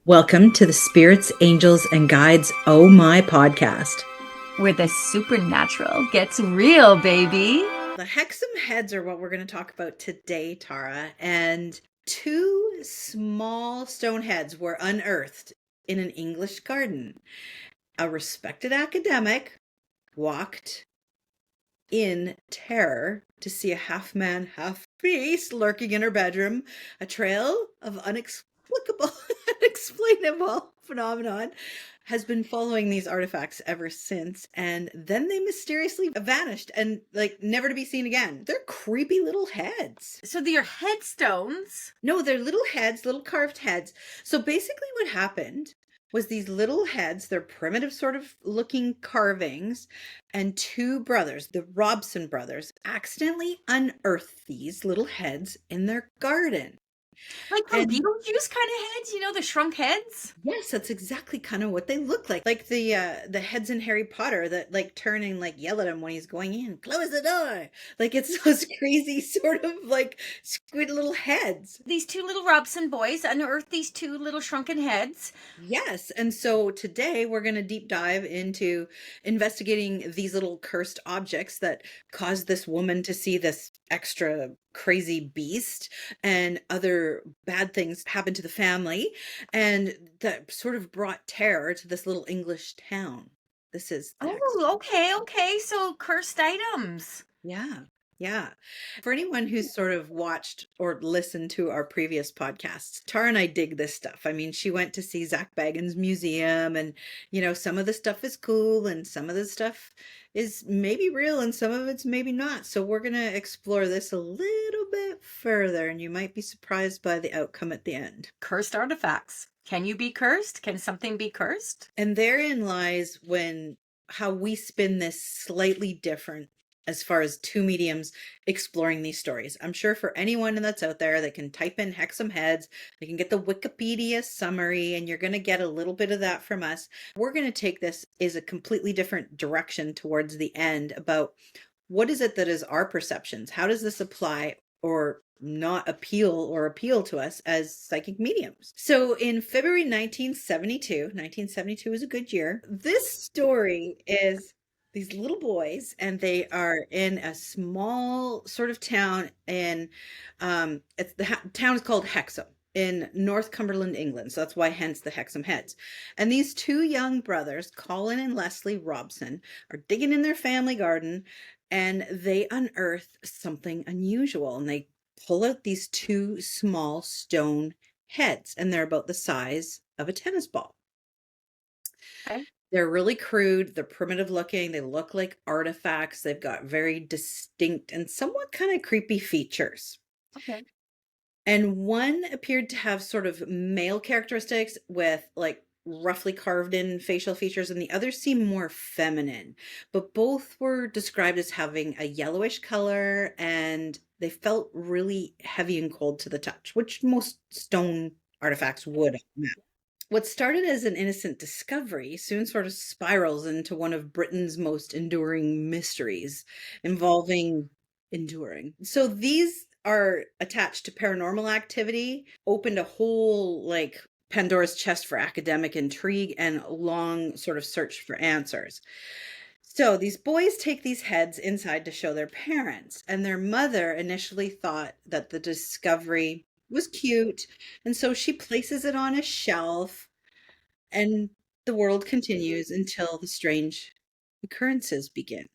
Welcome to the Spirits, Angels, and Guides Oh My podcast. Where the supernatural gets real, baby. The Hexham Heads are what we're going to talk about today, Tara. And two small stone heads were unearthed in an English garden. A respected academic walked in terror to see a half man, half beast lurking in her bedroom, a trail of unexplainable phenomenon has been following these artifacts ever since, and then they mysteriously vanished and never to be seen again. They're creepy little heads. So they're headstones. No, they're little heads, little carved heads. So basically what happened was these little heads, they're primitive sort of looking carvings, and two brothers, the Robson brothers, accidentally unearthed these little heads in their garden. Like from And Beetlejuice kind of heads, the shrunk heads? yes, that's exactly kind of what they look like. Like the heads in Harry Potter that turn and yell at him when he's going in. Close the door. Like it's those crazy sort of squid little heads. These two little Robson boys unearthed these two little shrunken heads. Yes, and so today we're going to deep dive into investigating these little cursed objects that caused this woman to see this extra crazy beast, and other bad things happen to the family, and that sort of brought terror to this little English town. This is the Oh, okay. So cursed items. yeah. Yeah. For anyone who's sort of watched or listened to our previous podcasts, Tara and I dig this stuff. I mean, she went to see Zach Bagans' museum, and, some of the stuff is cool and some of the stuff is maybe real and some of it's maybe not. So we're going to explore this a little bit further, and you might be surprised by the outcome at the end. Cursed artifacts. Can you be cursed? Can something be cursed? And therein lies how we spin this slightly different as far as two mediums exploring these stories. I'm sure for anyone that's out there, they can type in Hexham Heads, they can get the Wikipedia summary, and you're going to get a little bit of that from us. We're going to take this as a completely different direction towards the end about what is it that is our perceptions? How does this apply or not appeal to us as psychic mediums? So in February 1972 is a good year. This story is these little boys, and they are in a small sort of town in town is called Hexham in North Cumberland, England. So that's why hence the Hexham Heads. And these two young brothers, Colin and Leslie Robson, are digging in their family garden, and they unearth something unusual, and they pull out these two small stone heads, and they're about the size of a tennis ball. Okay. They're really crude, they're primitive looking, they look like artifacts, they've got very distinct and somewhat kind of creepy features. Okay. And one appeared to have sort of male characteristics with roughly carved in facial features, and the other seemed more feminine. But both were described as having a yellowish color, and they felt really heavy and cold to the touch, which most stone artifacts would. What started as an innocent discovery soon sort of spirals into one of Britain's most enduring mysteries involving enduring. So these are attached to paranormal activity, opened a whole Pandora's chest for academic intrigue and a long sort of search for answers. So these boys take these heads inside to show their parents, and their mother initially thought that the discovery was cute, and so she places it on a shelf, and the world continues until the strange occurrences begin.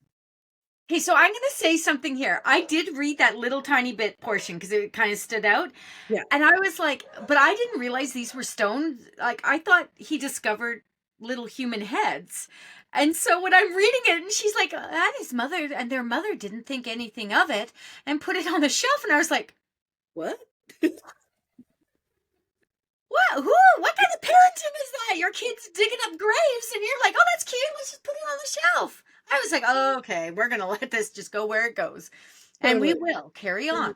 Okay, so I'm going to say something here. I did read that little tiny bit portion because it kind of stood out. Yeah. And I was like, but I didn't realize these were stones. Like, I thought he discovered little human heads. And so when I'm reading it, and she's like, and his mother and their mother didn't think anything of it and put it on the shelf. And I was like, What? what kind of parenting is that? Your kid's digging up graves and you're like, oh, that's cute. Let's just put it on the shelf. I was like, oh, okay, we're going to let this just go where it goes. And we will carry on.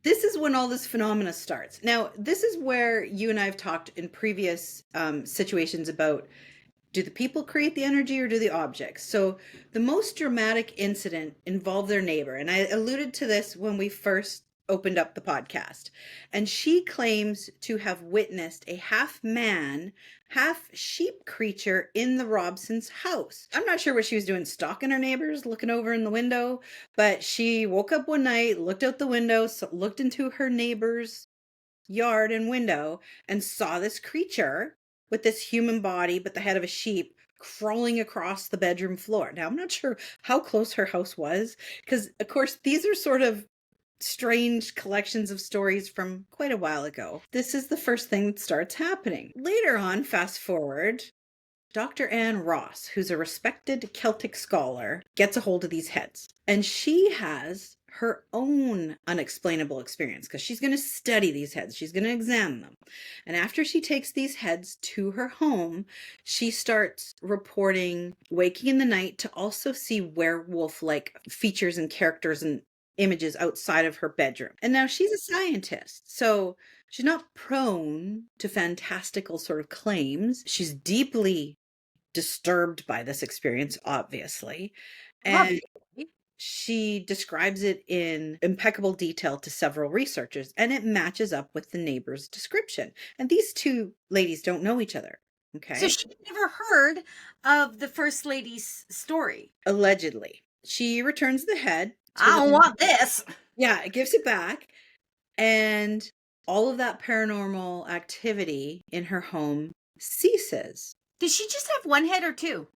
This is when all this phenomena starts. Now, this is where you and I have talked in previous situations about, do the people create the energy or do the objects? So the most dramatic incident involved their neighbor. And I alluded to this when we first opened up the podcast, and she claims to have witnessed a half man, half sheep creature in the Robsons' house. I'm not sure what she was doing, stalking her neighbors, looking over in the window, but she woke up one night, looked out the window, looked into her neighbor's yard and window, and saw this creature with this human body but the head of a sheep crawling across the bedroom floor. Now, I'm not sure how close her house was, because of course these are sort of strange collections of stories from quite a while ago. This is the first thing that starts happening. Later on, fast forward, Dr. Anne Ross, who's a respected Celtic scholar, gets a hold of these heads. And she has her own unexplainable experience because she's going to study these heads. She's going to examine them. And after she takes these heads to her home, she starts reporting waking in the night to also see werewolf-like features and characters and images outside of her bedroom. And now she's a scientist, so she's not prone to fantastical sort of claims. She's deeply disturbed by this experience, obviously. And Obviously. she describes it in impeccable detail to several researchers, and it matches up with the neighbor's description. And these two ladies don't know each other. So Okay. she never heard of the first lady's story. Allegedly. She returns the head to I don't the, want this. yeah, it gives it back. And all of that paranormal activity in her home ceases. Did she just have one head or two?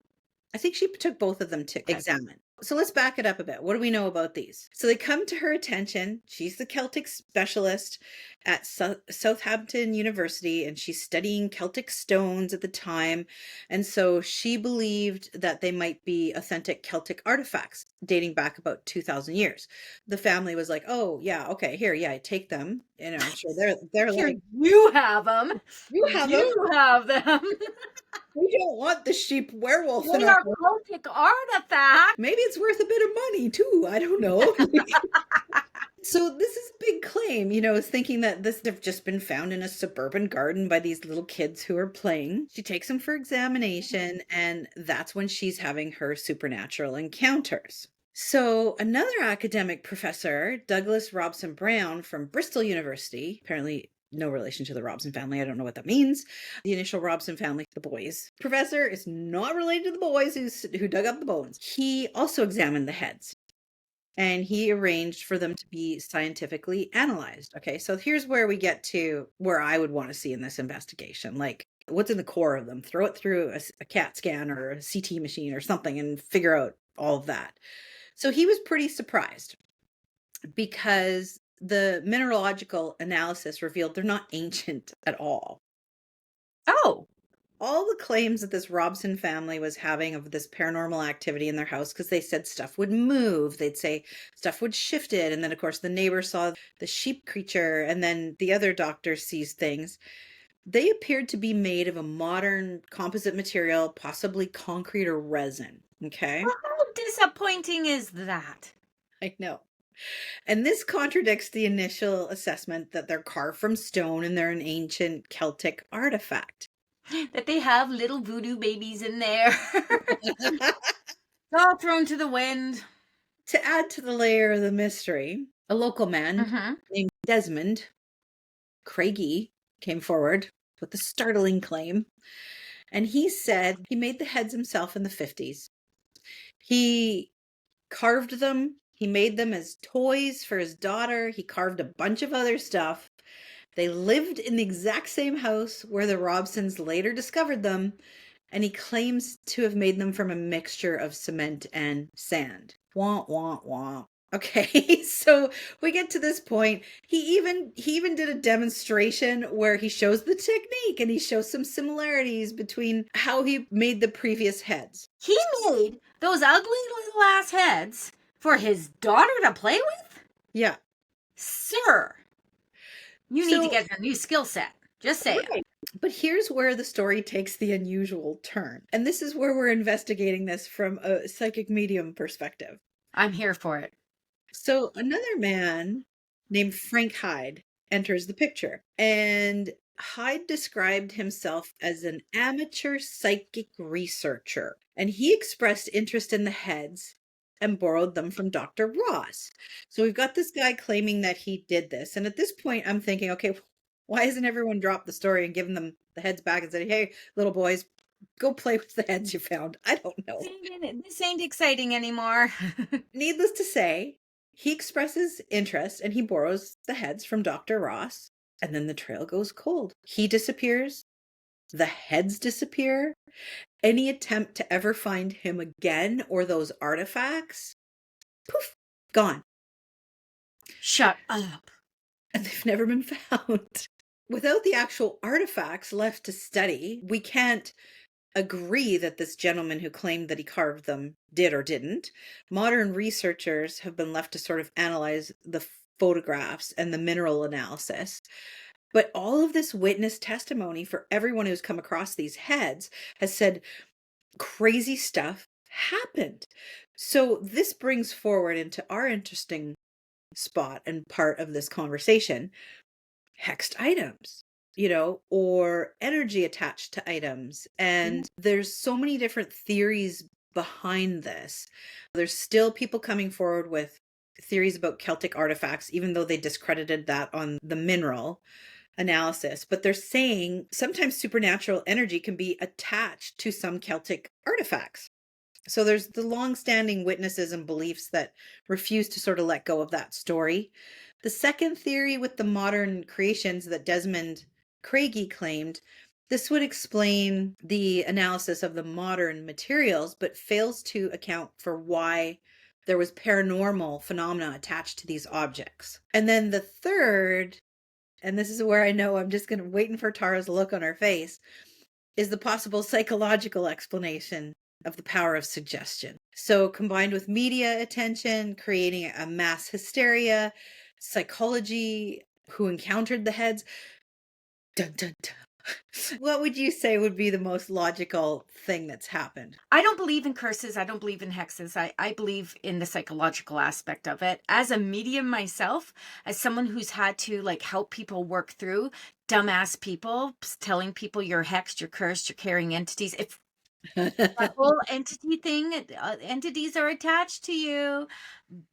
I think she took both of them to examine. So let's back it up a bit. What do we know about these? So they come to her attention. She's the Celtic specialist at Southampton University, and she's studying Celtic stones at the time. And so she believed that they might be authentic Celtic artifacts dating back about 2,000 years. The family was like, "Oh, yeah, okay, here, yeah, take them." And I'm sure they're Here, like, you have them. "You have them. You have them. We don't want the sheep werewolf in They our are Celtic artifacts. Maybe it's worth a bit of money too. I don't know." So this is a big claim, is thinking that this have just been found in a suburban garden by these little kids who are playing. She takes them for examination, and that's when she's having her supernatural encounters. So another academic professor, Douglas Robson Brown from Bristol University, apparently no relation to the Robson family. I don't know what that means. The initial Robson family, the boys. Professor is not related to the boys who dug up the bones. He also examined the heads, and he arranged for them to be scientifically analyzed. Okay, so here's where we get to where I would want to see in this investigation. Like, what's in the core of them? Throw it through a CAT scan or a CT machine or something and figure out all of that. So he was pretty surprised because the mineralogical analysis revealed they're not ancient at all. Oh. All the claims that this Robson family was having of this paranormal activity in their house, because they said stuff would move, they'd say stuff would shift it, and then of course the neighbor saw the sheep creature, and then the other doctor sees things. They appeared to be made of a modern composite material, possibly concrete or resin. Okay. Well, how disappointing is that? I know. And this contradicts the initial assessment that they're carved from stone and they're an ancient Celtic artifact. That they have little voodoo babies in there. All thrown to the wind. To add to the layer of the mystery, a local man named Desmond, Craigie, came forward with a startling claim. And he said he made the heads himself in the 50s. He carved them. He made them as toys for his daughter. He carved a bunch of other stuff. They lived in the exact same house where the Robsons later discovered them, and he claims to have made them from a mixture of cement and sand. Wah, wah, wah. Okay, so we get to this point. He even did a demonstration where he shows the technique and he shows some similarities between how he made the previous heads. He made those ugly little ass heads for his daughter to play with? Yeah. Sir, you need to get a new skill set. Just say it. But here's where the story takes the unusual turn. And this is where we're investigating this from a psychic medium perspective. I'm here for it. So another man named Frank Hyde enters the picture. And Hyde described himself as an amateur psychic researcher. And he expressed interest in the heads and borrowed them from Dr. Ross. So we've got this guy claiming that he did this. And at this point, I'm thinking, okay, why hasn't everyone dropped the story and given them the heads back and said, hey, little boys, go play with the heads you found? I don't know. This ain't exciting anymore. Needless to say, he expresses interest and he borrows the heads from Dr. Ross. And then the trail goes cold. He disappears. The heads disappear. Any attempt to ever find him again or those artifacts, poof, gone. Shut up. And they've never been found. Without the actual artifacts left to study, we can't agree that this gentleman who claimed that he carved them did or didn't. Modern researchers have been left to sort of analyze the photographs and the mineral analysis. But all of this witness testimony for everyone who's come across these heads has said crazy stuff happened. So this brings forward into our interesting spot and part of this conversation, hexed items, or energy attached to items. And there's so many different theories behind this. There's still people coming forward with theories about Celtic artifacts, even though they discredited that on the mineral analysis. But they're saying sometimes supernatural energy can be attached to some Celtic artifacts. So there's the long-standing witnesses and beliefs that refuse to sort of let go of that story. The second theory with the modern creations that Desmond Craigie claimed, this would explain the analysis of the modern materials, but fails to account for why there was paranormal phenomena attached to these objects. And then the third, and this is where I know I'm just waiting for Tara's look on her face, is the possible psychological explanation of the power of suggestion. So combined with media attention, creating a mass hysteria, psychology, who encountered the heads. Dun, dun, dun. What would you say would be the most logical thing that's happened? I don't believe in curses. I don't believe in hexes. I believe in the psychological aspect of it. As a medium myself, as someone who's had to help people work through dumbass people, telling people you're hexed, you're cursed, you're carrying entities. If that whole entity thing, entities are attached to you,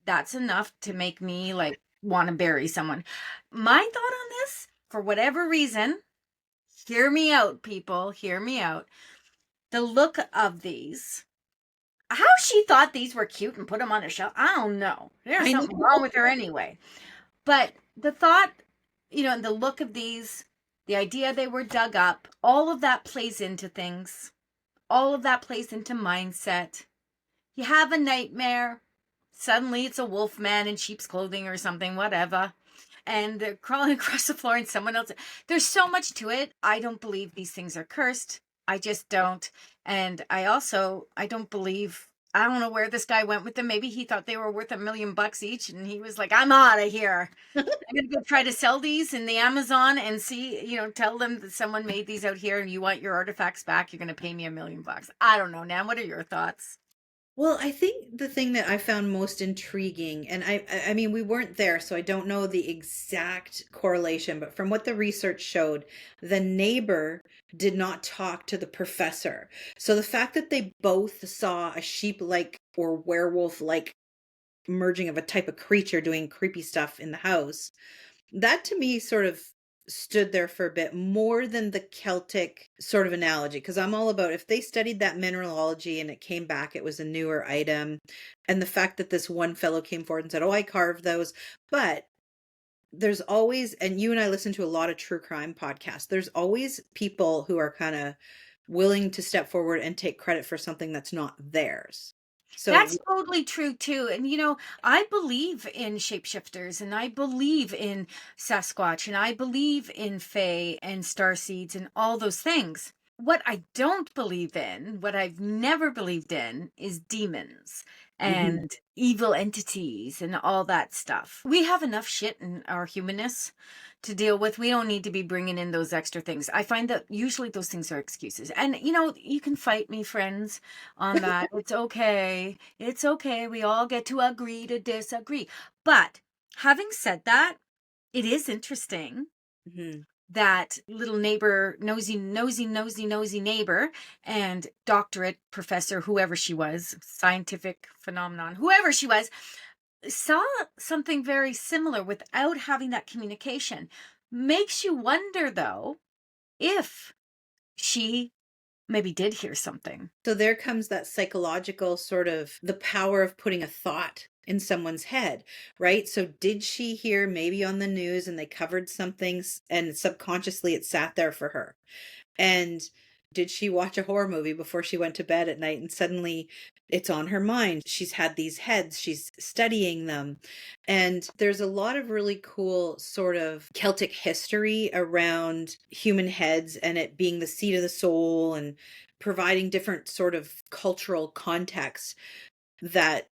that's enough to make me want to bury someone. My thought on this, for whatever reason, hear me out, people, hear me out. The look of these, how she thought these were cute and put them on a shelf, I don't know. There's something wrong with her anyway. But the thought, the look of these, the idea they were dug up, all of that plays into things. All of that plays into mindset. You have a nightmare. Suddenly it's a wolf man in sheep's clothing or something, whatever. And they're crawling across the floor and someone else. There's so much to it. I don't believe these things are cursed. I just don't. And I don't believe, I don't know where this guy went with them. Maybe he thought they were worth $1 million each. And he was like, I'm out of here. I'm going to go try to sell these in the Amazon and see, tell them that someone made these out here and you want your artifacts back. You're going to pay me $1 million. I don't know, Nan. What are your thoughts? Well, I think the thing that I found most intriguing, and I mean, we weren't there, so I don't know the exact correlation, but from what the research showed, the neighbor did not talk to the professor. So the fact that they both saw a sheep-like or werewolf-like merging of a type of creature doing creepy stuff in the house, that to me sort of stood there for a bit more than the Celtic sort of analogy, because I'm all about if they studied that mineralogy and it came back, it was a newer item. And the fact that this one fellow came forward and said, oh, I carved those. But there's always, and you and I listen to a lot of true crime podcasts, there's always people who are kind of willing to step forward and take credit for something that's not theirs. So that's totally true too. And I believe in shapeshifters and I believe in Sasquatch and I believe in Fae and starseeds and all those things. What I don't believe in, what I've never believed in, is demons and evil entities and all that stuff. We have enough shit in our humanness to deal with. We don't need to be bringing in those extra things. I find that usually those things are excuses. And, you can fight me, friends, on that. It's okay. It's okay. We all get to agree to disagree. But having said that, it is interesting that little neighbor, nosy neighbor, and doctorate professor, whoever she was, scientific phenomenon, whoever she was, saw something very similar without having that communication. Makes you wonder, though, if she maybe did hear something. So there comes that psychological sort of the power of putting a thought in someone's head, right? So did she hear maybe on the news and they covered something and subconsciously it sat there for her? And did she watch a horror movie before she went to bed at night and suddenly it's on her mind? She's had these heads, she's studying them. And there's a lot of really cool sort of Celtic history around human heads and it being the seat of the soul and providing different sort of cultural contexts that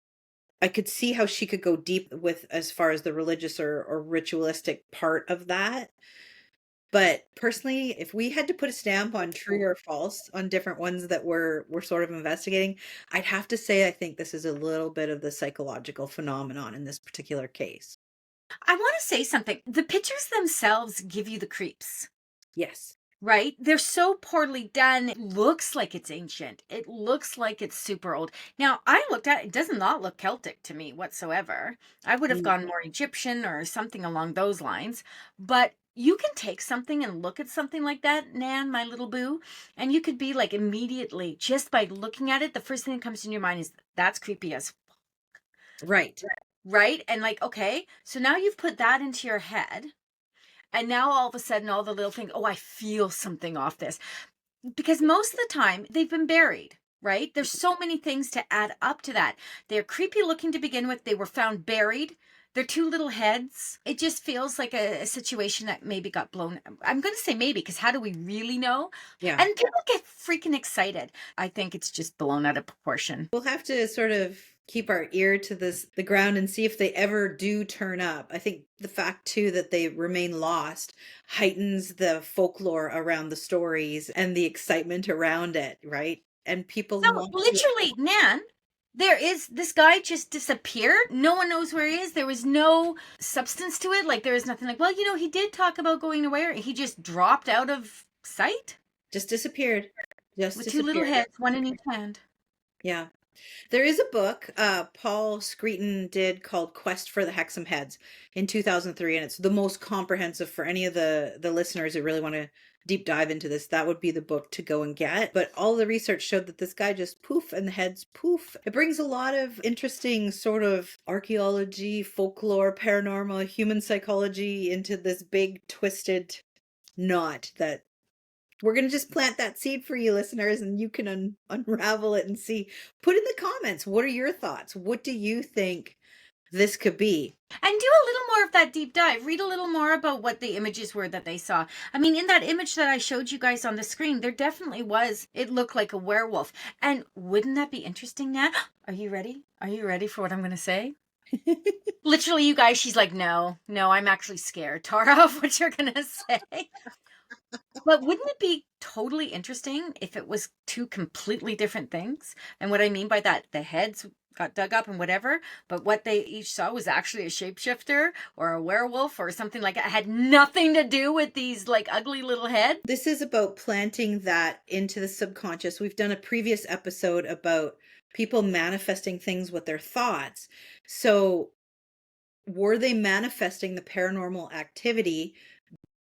I could see how she could go deep with as far as the religious or ritualistic part of that. But personally, if we had to put a stamp on true or false on different ones that we're sort of investigating, I'd have to say I think this is a little bit of the psychological phenomenon in this particular case. I want to say something. The pictures themselves give you the creeps. Yes. Right? They're so poorly done. It looks like it's ancient. It looks like it's super old. Now, I looked at it, it does not look Celtic to me whatsoever. I would have Mm. gone more Egyptian or something along those lines. But you can take something and look at something like that, Nan, my little boo, and you could be like immediately, just by looking at it, the first thing that comes in your mind is that's creepy as Right. right. And like, okay, so now you've put that into your head. And now all of a sudden, all the little things, oh, I feel something off this. Because most of the time, they've been buried, right? There's so many things to add up to that. They're creepy looking to begin with. They were found buried. They're two little heads. It just feels like a situation that maybe got blown. I'm going to say maybe, because how do we really know? Yeah. And people get freaking excited. I think it's just blown out of proportion. We'll have to sort of keep our ear to the ground and see if they ever do turn up. I think the fact too that they remain lost heightens the folklore around the stories and the excitement around it, right? And people No, want to. literally, Nan, there is this guy just disappeared. No one knows where he is. There was no substance to it. Like, there was nothing like, well, he did talk about going away. He just dropped out of sight Just disappeared. Just with two little disappeared. heads, one in each hand. Yeah. There is a book Paul Screeton did called Quest for the Hexham Heads in 2003, and it's the most comprehensive for any of the listeners who really want to deep dive into this. That would be the book to go and get. But all the research showed that this guy just poof and the heads poof. It brings a lot of interesting sort of archaeology, folklore, paranormal, human psychology into this big twisted knot that we're going to just plant that seed for you listeners and you can unravel it and see. Put in the comments, what are your thoughts? What do you think this could be? And do a little more of that deep dive. Read a little more about what the images were that they saw. I mean, in that image that I showed you guys on the screen, there definitely was, it looked like a werewolf. And wouldn't that be interesting, Nat? Are you ready? Are you ready for what I'm going to say? Literally, you guys, she's like, no, I'm actually scared, Tara, of what you're going to say. But wouldn't it be totally interesting if it was two completely different things? And what I mean by that, the heads got dug up and whatever, but what they each saw was actually a shapeshifter or a werewolf or something like that. It had nothing to do with these like ugly little heads. This is about planting that into the subconscious. We've done a previous episode about people manifesting things with their thoughts. So were they manifesting the paranormal activity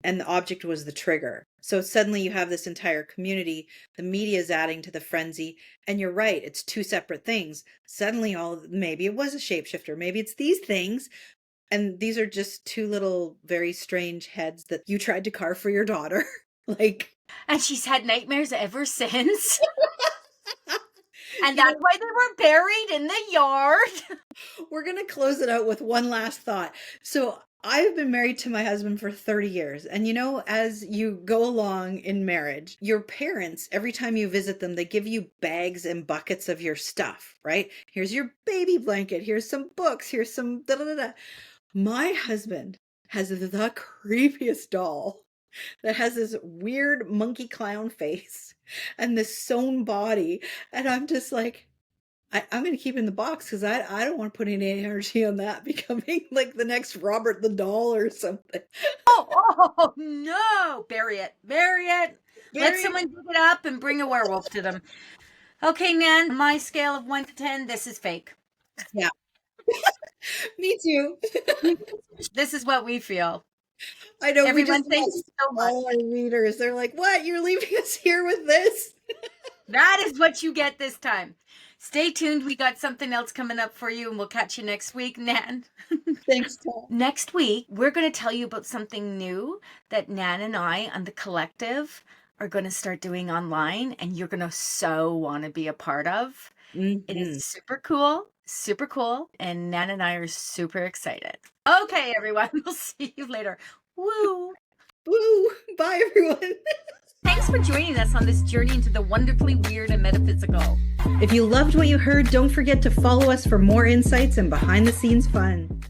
and the object was the trigger? So suddenly you have this entire community, the media is adding to the frenzy, and you're right, it's two separate things. Suddenly maybe it was a shapeshifter, maybe it's these things, and these are just two little very strange heads that you tried to carve for your daughter. Like, and she's had nightmares ever since. And that's why they were buried in the yard. We're going to close it out with one last thought. So I've been married to my husband for 30 years. And as you go along in marriage, your parents, every time you visit them, they give you bags and buckets of your stuff, right? Here's your baby blanket. Here's some books. Here's some da da da da. My husband has the creepiest doll that has this weird monkey clown face and this sewn body. And I'm just like, I'm going to keep it in the box because I don't want to put any energy on that becoming like the next Robert the Doll or something. Oh no! Bury it. Bury it. Let Very, someone dig it up and bring a werewolf to them. Okay, Nan, my scale of 1 to 10, this is fake. yeah. Me too. This is what we feel. I know Everyone, we thank just you so much. all our readers. They're like, "What? You're leaving us here with this?" That is what you get this time. Stay tuned. We got something else coming up for you, and we'll catch you next week, Nan. Thanks, Tom. Next week, we're going to tell you about something new that Nan and I on the collective are going to start doing online, and you're going to so want to be a part of. It is super cool, and Nan and I are super excited. Okay, everyone, we'll see you later. Woo! Woo! Bye, everyone. Thanks for joining us on this journey into the wonderfully weird and metaphysical. If you loved what you heard, don't forget to follow us for more insights and behind the scenes fun.